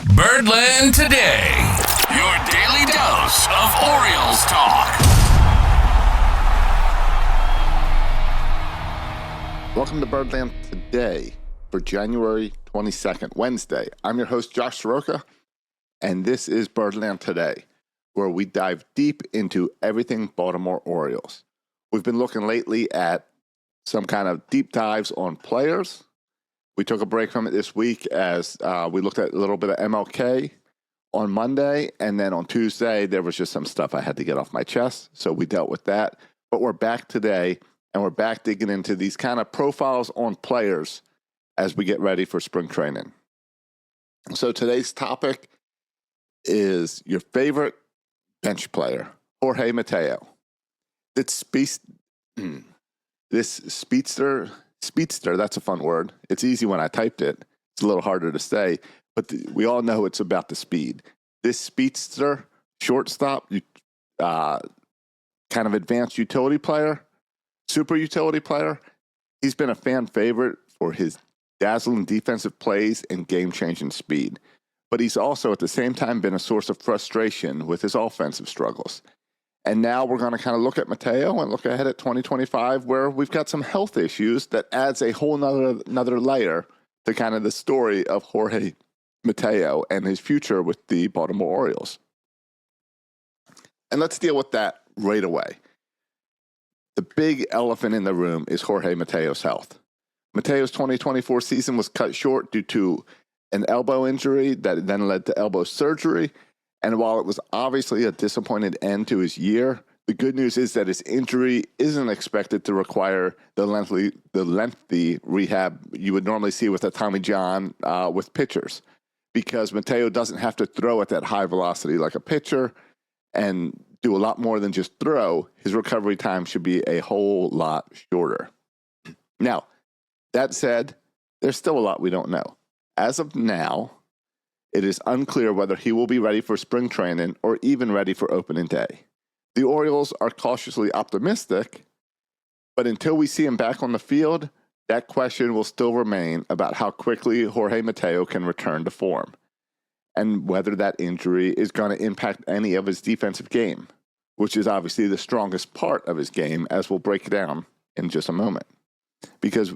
Birdland Today, your daily dose of Orioles talk. Welcome to Birdland Today for January 22nd, Wednesday. I'm your host, Josh Soroka, and this is Birdland Today, where we dive deep into everything Baltimore Orioles. We've been looking lately at some kind of deep dives on players. We took a break from it this week as we looked at a little bit of MLK on Monday, and then on Tuesday, there was just some stuff I had to get off my chest, so we dealt with that. But we're back today, and we're back digging into these kind of profiles on players as we get ready for spring training. So today's topic is your favorite bench player, Jorge Mateo. This speedster, that's a fun word. It's easy when I typed it. It's a little harder to say, but we all know it's about the speed. This speedster, shortstop, kind of advanced utility player, super utility player, he's been a fan favorite for his dazzling defensive plays and game-changing speed. But he's also at the same time been a source of frustration with his offensive struggles. And now we're going to kind of look at Mateo and look ahead at 2025, where we've got some health issues that adds a whole another layer to kind of the story of Jorge Mateo and his future with the Baltimore Orioles. And let's deal with that right away. The big elephant in the room is Jorge Mateo's health. Mateo's 2024 season was cut short due to an elbow injury that then led to elbow surgery. And while it was obviously a disappointing end to his year, the good news is that his injury isn't expected to require the lengthy rehab you would normally see with a Tommy John with pitchers, because Mateo doesn't have to throw at that high velocity like a pitcher and do a lot more than just throw. His recovery time should be a whole lot shorter. Now, that said, there's still a lot we don't know. As of now, it is unclear whether he will be ready for spring training or even ready for opening day. The Orioles are cautiously optimistic, but until we see him back on the field, that question will still remain about how quickly Jorge Mateo can return to form and whether that injury is going to impact any of his defensive game, which is obviously the strongest part of his game, as we'll break down in just a moment, because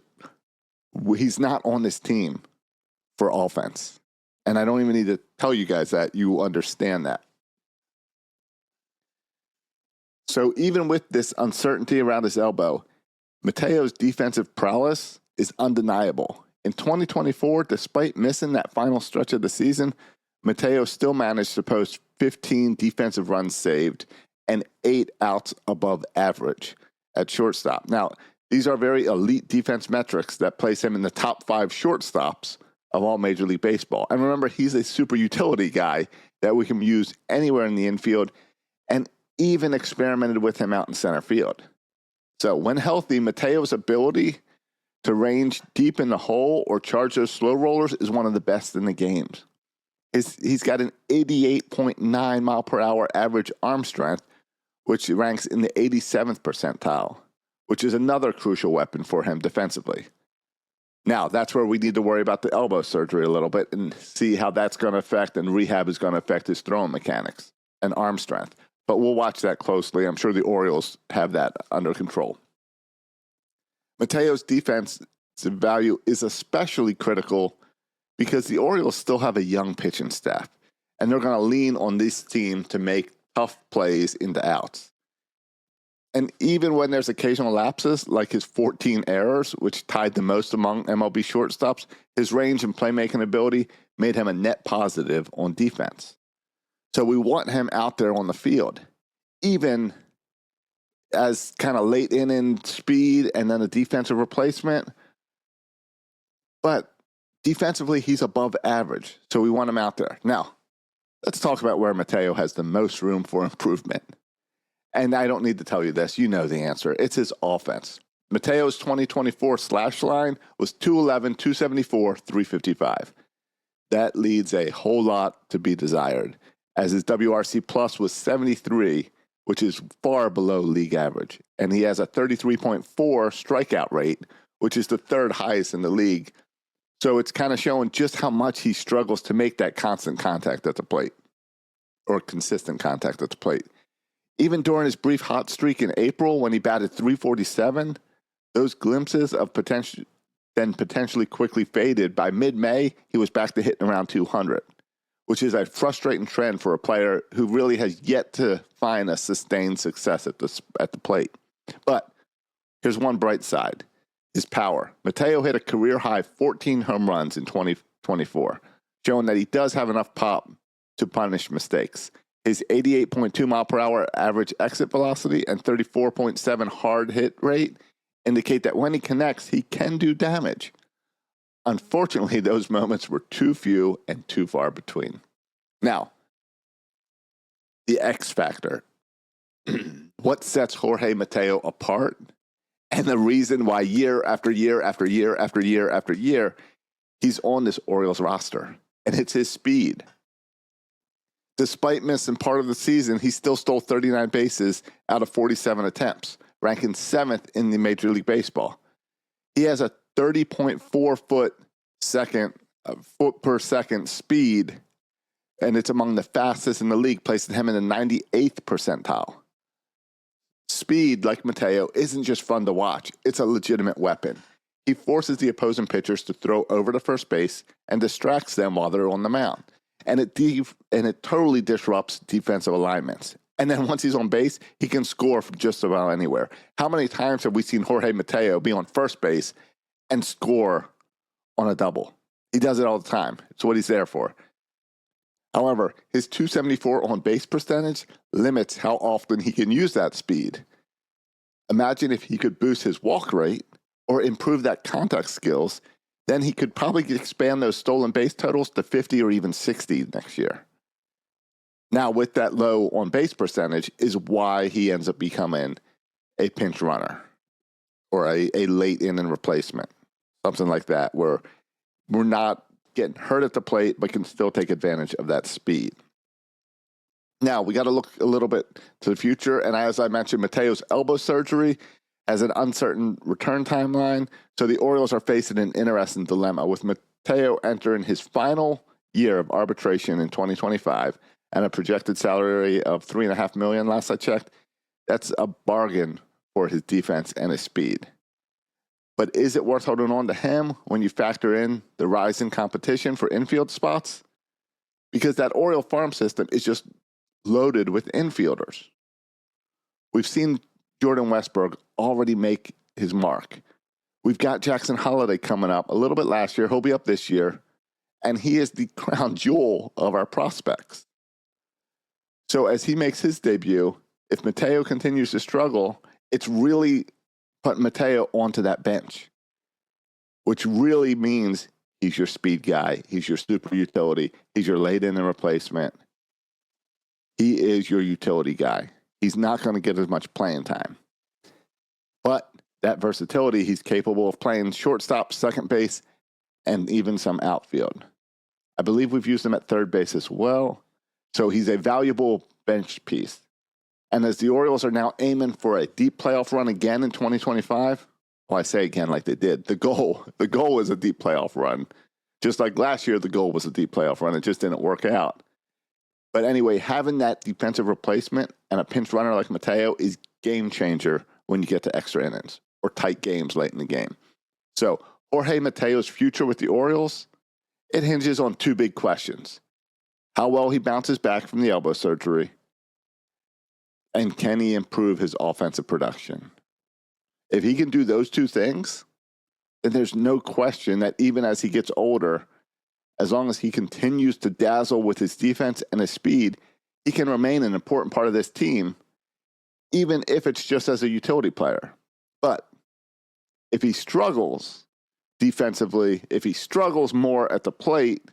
he's not on this team for offense. And I don't even need to tell you guys that. You understand that. So even with this uncertainty around his elbow, Mateo's defensive prowess is undeniable. In 2024, despite missing that final stretch of the season, Mateo still managed to post 15 defensive runs saved and 8 outs above average at shortstop. Now, these are very elite defense metrics that place him in the top 5 shortstops of all Major League Baseball. And remember, he's a super utility guy that we can use anywhere in the infield, and even experimented with him out in center field. So when healthy, Mateo's ability to range deep in the hole or charge those slow rollers is one of the best in the game. He's got an 88.9 mile per hour average arm strength, which ranks in the 87th percentile, which is another crucial weapon for him defensively. Now, that's where we need to worry about the elbow surgery a little bit and see how that's going to affect, and rehab is going to affect his throwing mechanics and arm strength. But we'll watch that closely. I'm sure the Orioles have that under control. Mateo's defensive value is especially critical because the Orioles still have a young pitching staff, and they're going to lean on this team to make tough plays into outs. And even when there's occasional lapses, like his 14 errors, which tied the most among MLB shortstops, his range and playmaking ability made him a net positive on defense. So we want him out there on the field, even as kind of late inning speed and then a defensive replacement. But defensively, he's above average, so we want him out there. Now, let's talk about where Mateo has the most room for improvement. And I don't need to tell you this. You know the answer. It's his offense. Mateo's 2024 slash line was 211, 274, 355. That leaves a whole lot to be desired, as his WRC plus was 73, which is far below league average. And he has a 33.4 strikeout rate, which is the third highest in the league. So it's kind of showing just how much he struggles to make that constant contact at the plate or consistent contact at the plate. Even during his brief hot streak in April when he batted .347, those glimpses of potentially quickly faded. By mid-May, he was back to hitting around 200, which is a frustrating trend for a player who really has yet to find a sustained success at the plate. But here's one bright side. His power. Mateo hit a career-high 14 home runs in 2024, showing that he does have enough pop to punish mistakes. His 88.2 mile per hour average exit velocity and 34.7 hard hit rate indicate that when he connects, he can do damage. Unfortunately, those moments were too few and too far between. Now, the X factor. What sets Jorge Mateo apart? And the reason why year after year after year after year after year, he's on this Orioles roster. And it's his speed. Despite missing part of the season, he still stole 39 bases out of 47 attempts, ranking 7th in the Major League Baseball. He has a 30.4 foot per second speed, and it's among the fastest in the league, placing him in the 98th percentile. Speed, like Mateo, isn't just fun to watch. It's a legitimate weapon. He forces the opposing pitchers to throw over to first base and distracts them while they're on the mound. And it totally disrupts defensive alignments. And then once he's on base, he can score from just about anywhere. How many times have we seen Jorge Mateo be on first base and score on a double? He does it all the time. It's what he's there for. However, his .274 on-base percentage limits how often he can use that speed. Imagine if he could boost his walk rate or improve that contact skills, then he could probably expand those stolen base totals to 50 or even 60 next year. Now, with that low on-base percentage is why he ends up becoming a pinch runner or a late inning replacement, something like that, where we're not getting hurt at the plate, but can still take advantage of that speed. Now, we got to look a little bit to the future. And as I mentioned, Mateo's elbow surgery has an uncertain return timeline. So the Orioles are facing an interesting dilemma with Mateo entering his final year of arbitration in 2025 and a projected salary of $3.5 million last I checked. That's a bargain for his defense and his speed. But is it worth holding on to him when you factor in the rising competition for infield spots? Because that Oriole farm system is just loaded with infielders. We've seen Jordan Westburg already make his mark. We've got Jackson Holliday coming up a little bit last year. He'll be up this year. And he is the crown jewel of our prospects. So as he makes his debut, if Mateo continues to struggle, it's really put Mateo onto that bench, which really means he's your speed guy. He's your super utility. He's your late inning replacement. He is your utility guy. He's not going to get as much playing time. But that versatility, he's capable of playing shortstop, second base, and even some outfield. I believe we've used him at third base as well. So he's a valuable bench piece. And as the Orioles are now aiming for a deep playoff run again in 2025, well, I say again like they did, the goal is a deep playoff run. Just like last year, the goal was a deep playoff run. It just didn't work out. But anyway, having that defensive replacement and a pinch runner like Mateo is game changer when you get to extra innings or tight games late in the game. So Jorge Mateo's future with the Orioles, it hinges on two big questions. How well he bounces back from the elbow surgery, and can he improve his offensive production? If he can do those two things, then there's no question that even as he gets older, as long as he continues to dazzle with his defense and his speed, he can remain an important part of this team, even if it's just as a utility player. But if he struggles defensively, if he struggles more at the plate,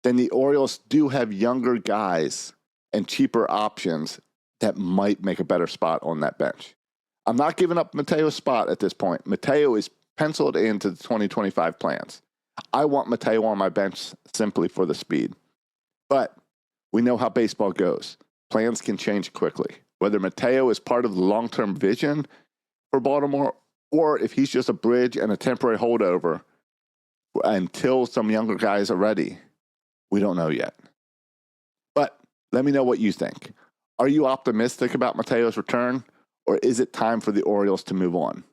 then the Orioles do have younger guys and cheaper options that might make a better spot on that bench. I'm not giving up Mateo's spot at this point. Mateo is penciled into the 2025 plans. I want Mateo on my bench simply for the speed. But we know how baseball goes. Plans can change quickly. Whether Mateo is part of the long-term vision for Baltimore or if he's just a bridge and a temporary holdover, until some younger guys are ready. We don't know yet. But let me know what you think. Are you optimistic about Mateo's return, or is it time for the Orioles to move on?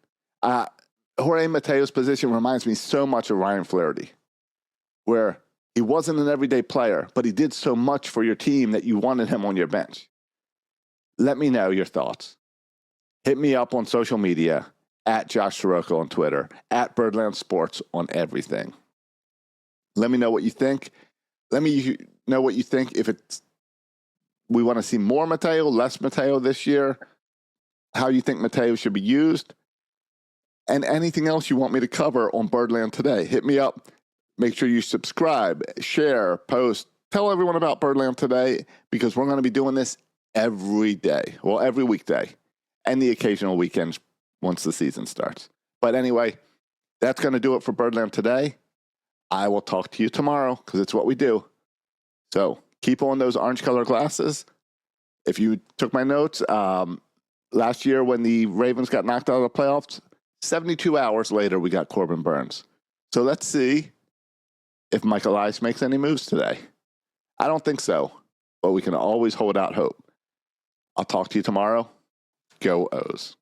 Jorge Mateo's position reminds me so much of Ryan Flaherty, where he wasn't an everyday player, but he did so much for your team that you wanted him on your bench. Let me know your thoughts. Hit me up on social media, at Josh Sirocco on Twitter, at Birdland Sports on everything. Let me know what you think. Let me know what you think if we want to see more Mateo, less Mateo this year, how you think Mateo should be used, and anything else you want me to cover on Birdland Today. Hit me up. Make sure you subscribe, share, post. Tell everyone about Birdland Today, because we're going to be doing this every day. Well, every weekday and the occasional weekends once the season starts. But anyway, that's going to do it for Birdland Today. I will talk to you tomorrow, because it's what we do. So keep on those orange color glasses. If you took my notes, last year when the Ravens got knocked out of the playoffs, 72 hours later, we got Corbin Burns. So let's see if Mike Elias makes any moves today. I don't think so, but we can always hold out hope. I'll talk to you tomorrow. Go O's.